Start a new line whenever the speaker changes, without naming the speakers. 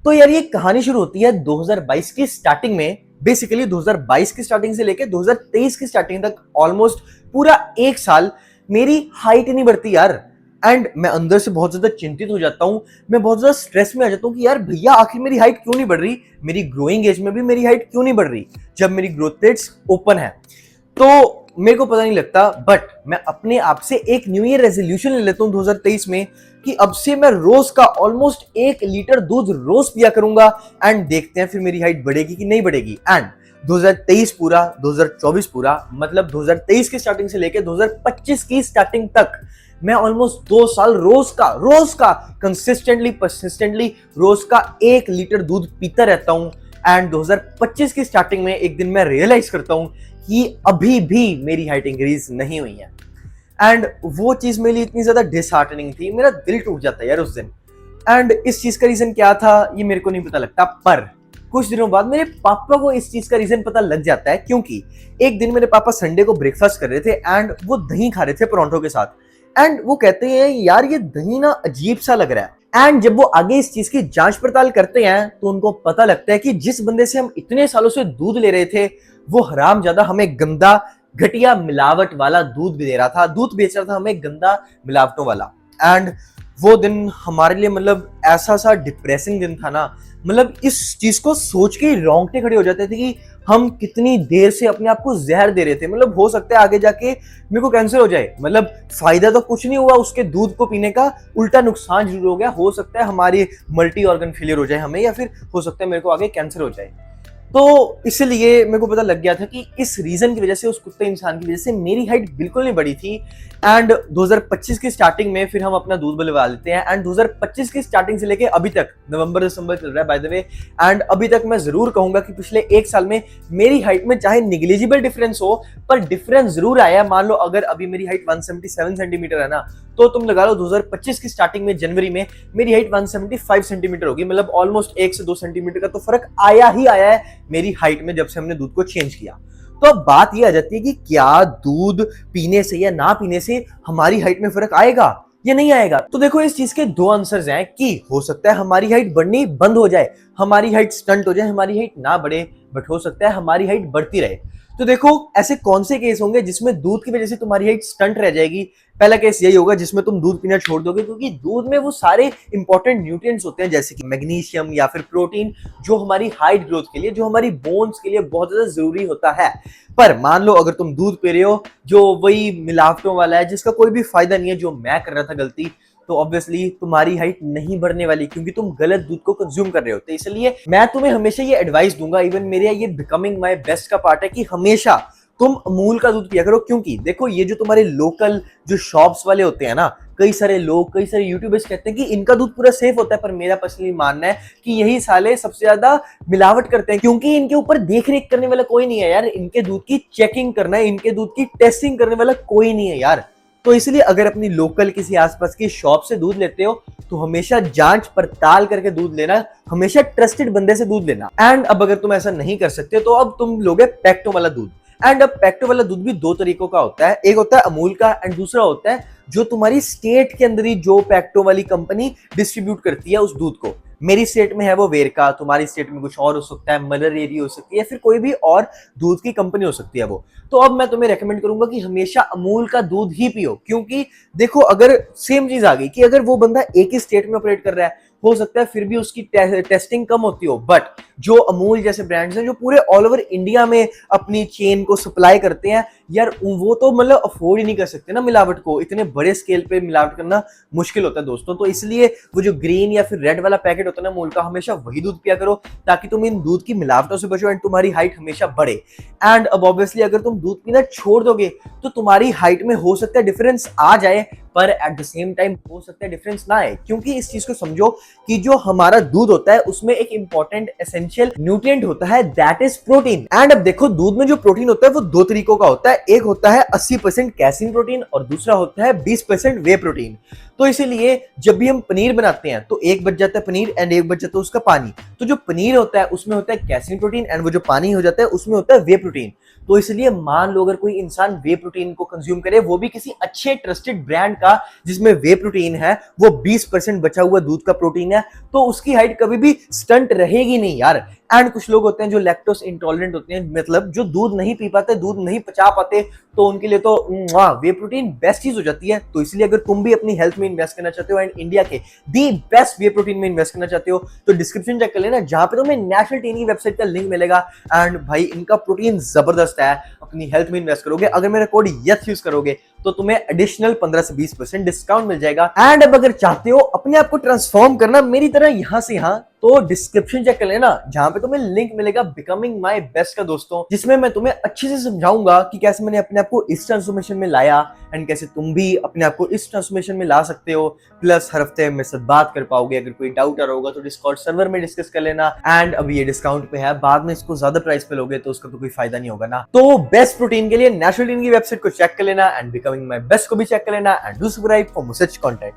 तो यार ये कहानी शुरू होती है 2022 की स्टार्टिंग में। बेसिकली 2022 की स्टार्टिंग से लेके 2023 की स्टार्टिंग तक ऑलमोस्ट पूरा एक साल मेरी हाइट नहीं बढ़ती यार। एंड मैं अंदर से बहुत ज्यादा चिंतित हो जाता हूँ, मैं बहुत ज्यादा स्ट्रेस में आ जाता हूँ कि यार भैया आखिर मेरी हाइट क्यों नहीं बढ़ रही, मेरी ग्रोइंग एज में भी मेरी हाइट क्यों नहीं बढ़ रही जब मेरी ग्रोथ रेट्स ओपन है। तो मेरे को पता नहीं लगता, बट मैं अपने आप से एक न्यू ईयर रेजोल्यूशन ले लेता हूँ 2023 में कि अब से मैं रोज का ऑलमोस्ट 1 लीटर दूध रोज पिया करूंगा। एंड देखते हैं फिर मेरी हाइट बढ़ेगी कि नहीं बढ़ेगी। एंड 2023 पूरा, 2024 पूरा, मतलब 2023 की स्टार्टिंग से लेकर 2025 की स्टार्टिंग तक मैं ऑलमोस्ट 2 साल रोज का कंसिस्टेंटली परसिस्टेंटली रोज का 1 लीटर दूध पीता रहता हूं। एंड 2025 की स्टार्टिंग में एक दिन मैं रियलाइज करता हूं कि अभी भी मेरी हाइट इंक्रीज नहीं हुई है। एंड वो चीज मेरे लिए इतनी ज्यादा डिसहार्टनिंग थी, मेरा दिल टूट जाता है यार उस दिन। एंड इस चीज का रीजन क्या था ये मेरे को नहीं पता लगता, पर कुछ दिनों बाद मेरे पापा को इस चीज का रीजन पता लग जाता है। क्योंकि एक दिन मेरे पापा संडे को ब्रेकफास्ट कर रहे थे एंड वो दही खा रहे थे परांठों के साथ। एंड वो कहते हैं यार ये दही ना अजीब सा लग रहा है। एंड जब वो आगे इस चीज की जांच पड़ताल करते हैं तो उनको पता लगता है कि जिस बंदे से हम इतने सालों से दूध ले रहे थे वो हरामजादा हमें गंदा घटिया मिलावट वाला दूध भी दे रहा था, दूध बेच रहा था हमें गंदा मिलावटों वाला। एंड वो दिन हमारे लिए मतलब ऐसा सा डिप्रेसिंग दिन था ना, मतलब इस चीज को सोच के रोंगटे खड़े हो जाते थे कि हम कितनी देर से अपने आप को जहर दे रहे थे। मतलब हो सकता है आगे जाके मेरे को कैंसर हो जाए, मतलब फायदा तो कुछ नहीं हुआ उसके दूध को पीने का, उल्टा नुकसान जरूर हो गया। हो सकता है हमारी मल्टी ऑर्गन फेलियर हो जाए हमें, या फिर हो सकता है मेरे को आगे कैंसर हो जाए। तो इसलिए मेरे को पता लग गया था कि इस रीजन की वजह से, उस कुत्ते इंसान की वजह से मेरी हाइट बिल्कुल नहीं बढ़ी थी। एंड 2025 की स्टार्टिंग में फिर हम अपना दूध बुलवा लेते हैं। एंड 2025 की स्टार्टिंग से लेके अभी तक नवंबर दिसंबर चल रहा है बाय द वे, एंड अभी तक मैं जरूर कहूंगा कि पिछले एक साल में मेरी हाइट में चाहे निग्लिजिबल डिफरेंस हो पर डिफरेंस जरूर आया है। मान लो अगर अभी मेरी हाइट 177 सेंटीमीटर है ना, तो तुम लगा लो 2025 की स्टार्टिंग में जनवरी में मेरी हाइट 175 सेंटीमीटर होगी। मतलब ऑलमोस्ट 1 से 2 सेंटीमीटर का तो फर्क आया ही आया है मेरी हाइट में जब से हमने दूध को चेंज किया। तो अब बात ये आ जाती है कि क्या दूध पीने से या ना पीने से हमारी हाइट में फर्क आएगा या नहीं आएगा। तो देखो इस चीज के दो आंसर्स हैं कि हो सकता है हमारी हाइट बढ़नी बंद हो जाए, हमारी हाइट स्टंट हो जाए, हमारी हाइट ना बढ़े, बट हो सकता है हमारी हाइट बढ़ती रहे। तो देखो ऐसे कौन से केस होंगे जिसमें दूध की वजह से तुम्हारी हाइट स्टंट रह जाएगी। पहला केस यही होगा जिसमें तुम दूध पीना छोड़ दोगे, क्योंकि दूध में वो सारे इंपॉर्टेंट न्यूट्रिएंट्स होते हैं जैसे कि मैग्नीशियम या फिर प्रोटीन, जो हमारी हाइट ग्रोथ के लिए, जो हमारी बोन्स के लिए बहुत ज्यादा जरूरी होता है। पर मान लो अगर तुम दूध पी रहे हो जो वही मिलावटों वाला है, जिसका कोई भी फायदा नहीं है, जो मैं कर रहा था गलती, तो ऑब्वियसली तुम्हारी हाइट नहीं बढ़ने वाली क्योंकि तुम गलत दूध को कंज्यूम कर रहे हो। तो इसलिए मैं तुम्हें हमेशा ये एडवाइस दूंगा, इवन मेरे ये बिकमिंग माय बेस्ट का पार्ट है कि हमेशा तुम अमूल का दूध पिया करो। क्योंकि देखो ये जो तुम्हारे लोकल जो शॉप्स वाले होते हैं ना, कई सारे लोग, कई सारे यूट्यूबर्स कहते हैं कि इनका दूध पूरा सेफ होता है, पर मेरा पर्सनली मानना है कि यही साले सबसे ज्यादा मिलावट करते हैं, क्योंकि इनके ऊपर देख रेख करने वाला कोई नहीं है यार। इनके दूध की चेकिंग करना है, इनके दूध की टेस्टिंग करने वाला कोई नहीं है यार। तो इसलिए अगर अपनी लोकल किसी आसपास की शॉप से दूध लेते हो तो हमेशा जांच पड़ताल करके दूध लेना, हमेशा ट्रस्टेड बंदे से दूध लेना। एंड अब अगर तुम ऐसा नहीं कर सकते तो अब तुम लोगे पैक्टो वाला दूध। एंड अब पैक्टो वाला दूध भी दो तरीकों का होता है, एक होता है अमूल का एंड दूसरा होता है जो तुम्हारी स्टेट के अंदर ही जो पैक्टो वाली कंपनी डिस्ट्रीब्यूट करती है उस दूध को। मेरी स्टेट में है वो वेरका, तुम्हारी स्टेट में कुछ और हो सकता है, मदर डेयरी हो सकती है, फिर कोई भी और दूध की कंपनी हो सकती है वो। तो अब मैं तुम्हें रेकमेंड करूंगा कि हमेशा अमूल का दूध ही पियो। क्योंकि देखो अगर सेम चीज आ गई कि अगर वो बंदा एक ही स्टेट में ऑपरेट कर रहा है, हो सकता है फिर भी उसकी टेस्टिंग कम होती हो, बट जो अमूल जैसे ब्रांड्स हैं जो पूरे ऑल ओवर इंडिया में अपनी चेन को सप्लाई करते हैं यार, वो तो मतलब अफोर्ड ही नहीं कर सकते ना मिलावट को। इतने बड़े स्केल पे मिलावट करना मुश्किल होता है दोस्तों। तो इसलिए वो जो ग्रीन या फिर रेड वाला पैकेट होता है ना अमूल का, हमेशा वही दूध पिया करो ताकि तुम इन दूध की मिलावटों से बचो एंड तुम्हारी हाइट हमेशा बढ़े। एंड अब ऑब्वियसली अगर तुम दूध पीना छोड़ दोगे तो तुम्हारी हाइट में हो सकता है डिफरेंस आ जाए, पर एट द सेम टाइम हो सकता है डिफरेंस ना आए। क्योंकि इस चीज को समझो कि जो हमारा दूध होता है उसमें एक इंपॉर्टेंट एसेंशियल न्यूट्रिएंट होता है, दैट इज प्रोटीन। एंड अब देखो दूध में जो प्रोटीन होता है वो दो तरीकों का होता है, एक होता है 80% कैसीन प्रोटीन और दूसरा होता है 20% वे प्रोटीन। तो इसीलिए जब भी हम पनीर बनाते हैं तो एक बच जाता है पनीर एंड एक बच जाता है उसका पानी। तो जो पनीर होता है उसमें होता है कैसीन प्रोटीन, एंड वो जो पानी हो जाता है उसमें होता है वे प्रोटीन। तो इसलिए मान लो अगर कोई इंसान वे प्रोटीन को कंज्यूम करे, वो भी किसी अच्छे ट्रस्टेड ब्रांड का जिसमें वे प्रोटीन है, वो 20% बचा हुआ दूध का प्रोटीन है, तो उसकी हाइट कभी भी स्टंट रहेगी नहीं यार। एंड कुछ लोग होते हैं जो लैक्टोस इंटॉलरेंट होते हैं, मतलब जो दूध नहीं पी पाते, दूध नहीं पचा पाते, तो उनके लिए तो वे प्रोटीन बेस्ट चीज हो जाती है। तो इसलिए अगर तुम भी अपनी हेल्थ में इन्वेस्ट करना चाहते हो एंड इंडिया के दी बेस्ट वे प्रोटीन में इन्वेस्ट करना चाहते हो, तो डिस्क्रिप्शन चेक कर लेना, जहां पे तुम्हें नेशनल टीन की वेबसाइट का लिंक मिलेगा। एंड भाई इनका प्रोटीन जबरदस्त है, अपनी हेल्थ में इन्वेस्ट करोगे, अगर मेरा कोड यथ यूज करोगे तो तुम्हें एडिशनल 15 से 20% डिस्काउंट मिल जाएगा। एंड अब अगर चाहते हो अपने आप को ट्रांसफॉर्म करना मेरी तरह यहां से यहां, तो डिस्क्रिप्शन चेक कर लेना, जहां पे तुम्हें लिंक मिलेगा बिकमिंग माय बेस्ट का दोस्तों, जिसमें मैं तुम्हें अच्छे से समझाऊंगा कि कैसे मैंने अपने आप को इस ट्रांसफॉर्मेशन में लाया एंड कैसे तुम भी अपने आप को इस ट्रांसफॉर्मेशन में ला सकते हो। प्लस हर हफ्ते मेरे साथ बात कर पाओगे, अगर कोई डाउट आ रहा होगा तो डिस्कॉर्ड सर्वर में डिस्कस कर लेना। एंड अभी ये डिस्काउंट पे है, बाद में इसको ज्यादा प्राइस पे लोगे तो उसका तो कोई फायदा नहीं होगा ना। तो बेस्ट प्रोटीन के लिए नेशनल टीन की वेबसाइट को चेक कर लेना एंड बिकमिंग माय बेस्ट को भी चेक कर लेना and do subscribe for more such content.